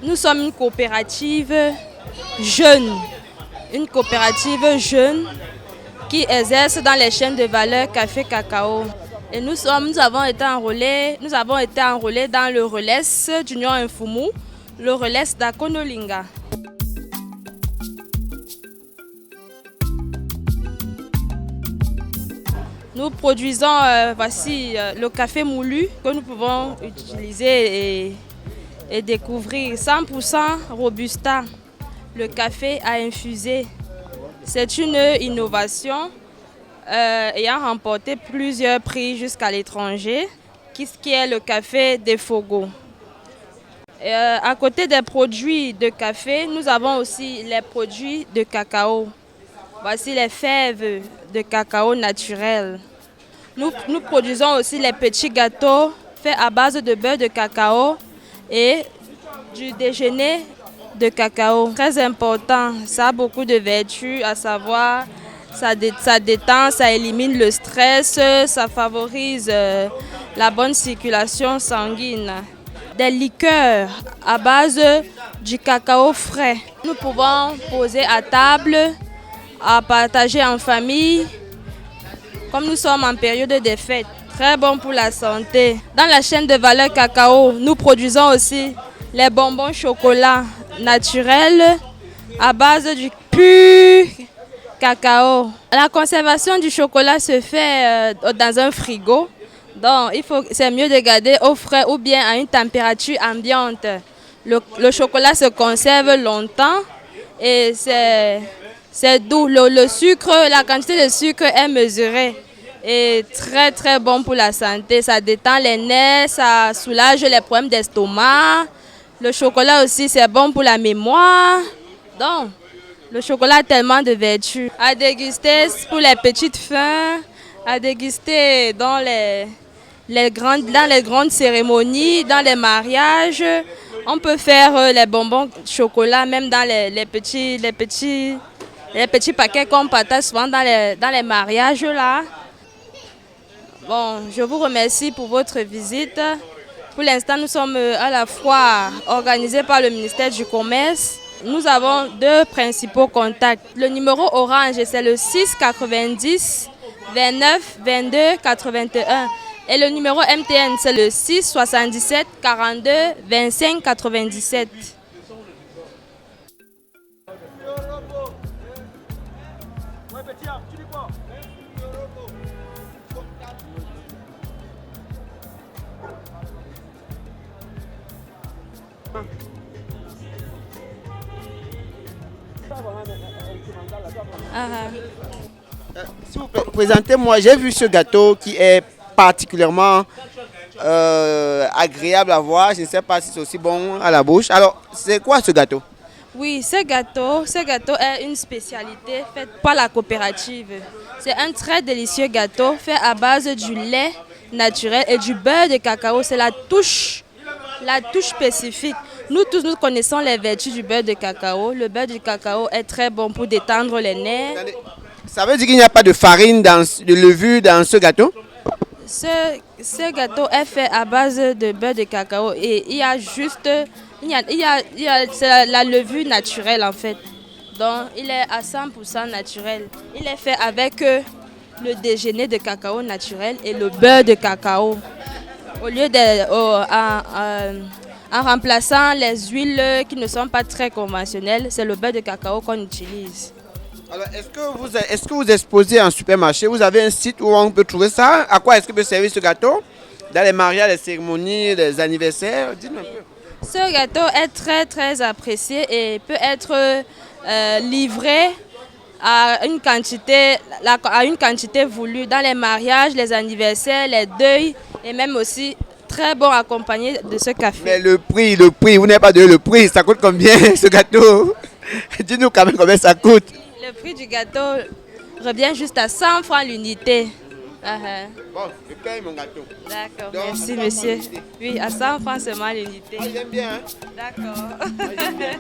Nous sommes une coopérative jeune qui exerce dans les chaînes de valeur café cacao. Et nous avons été enrôlés dans le RELES d'Union Infumu, le RELES d'Akonolinga. Nous produisons le café moulu que nous pouvons utiliser et découvrir. 100% Robusta, le café à infuser. C'est une innovation ayant remporté plusieurs prix jusqu'à l'étranger, qui est le café des Fogo. À côté des produits de café, nous avons aussi les produits de cacao. Voici les fèves de cacao naturel. Nous produisons aussi les petits gâteaux faits à base de beurre de cacao et du déjeuner de cacao. Très important, ça a beaucoup de vertus, à savoir ça détend, ça élimine le stress, ça favorise la bonne circulation sanguine. Des liqueurs à base du cacao frais. Nous pouvons poser à table, à partager en famille, comme nous sommes en période de fête. Très bon pour la santé. Dans la chaîne de valeur cacao, nous produisons aussi les bonbons chocolat naturels à base du pur cacao. La conservation du chocolat se fait dans un frigo. Donc, c'est mieux de garder au frais ou bien à une température ambiante. Le chocolat se conserve longtemps et c'est doux. Le sucre, la quantité de sucre est mesurée. Et très très bon pour la santé, ça détend les nerfs, ça soulage les problèmes d'estomac. Le chocolat aussi c'est bon pour la mémoire. Donc le chocolat a tellement de vertus. À déguster pour les petites faim, à déguster dans les grandes cérémonies, dans les mariages. On peut faire les bonbons chocolat même dans les petits paquets qu'on partage souvent dans les mariages là. Bon, je vous remercie pour votre visite. Pour l'instant, nous sommes à la foire organisée par le ministère du Commerce. Nous avons deux principaux contacts. Le numéro orange, c'est le 6 90 29 22 81. Et le numéro MTN, c'est le 6 77 42 25 97. S'il vous plaît, présentez-moi, j'ai vu ce gâteau qui est particulièrement agréable à voir. Je ne sais pas si c'est aussi bon à la bouche. Alors, c'est quoi ce gâteau? Oui, ce gâteau est une spécialité faite par la coopérative. C'est un très délicieux gâteau fait à base du lait naturel et du beurre de cacao. C'est la touche spécifique. Nous tous, nous connaissons les vertus du beurre de cacao. Le beurre de cacao est très bon pour détendre les nerfs. Ça veut dire qu'il n'y a pas de farine, de levure dans ce gâteau? Ce gâteau est fait à base de beurre de cacao et il y a juste c'est la levure naturelle en fait. Donc il est à 100% naturel. Il est fait avec le déjeuner de cacao naturel et le beurre de cacao. Au lieu en remplaçant les huiles qui ne sont pas très conventionnelles, c'est le beurre de cacao qu'on utilise. Alors, est-ce que vous exposez en supermarché? Vous avez un site où on peut trouver ça? À quoi est-ce que peut servir ce gâteau? Dans les mariages, les cérémonies, les anniversaires? Dites-nous un peu. Ce gâteau est très très apprécié et peut être livré à une quantité voulue dans les mariages, les anniversaires, les deuils et même aussi très bon accompagné de ce café. Mais le prix, vous n'avez pas donné le prix, ça coûte combien ce gâteau? Dis-nous quand même combien ça coûte. Le prix du gâteau revient juste à 100 francs l'unité. Bon, je paye mon gâteau. D'accord, Donc, merci 100 francs monsieur. l'unité. Oui, à 100 francs seulement l'unité. Moi j'aime bien. Hein? D'accord. Moi, j'aime bien.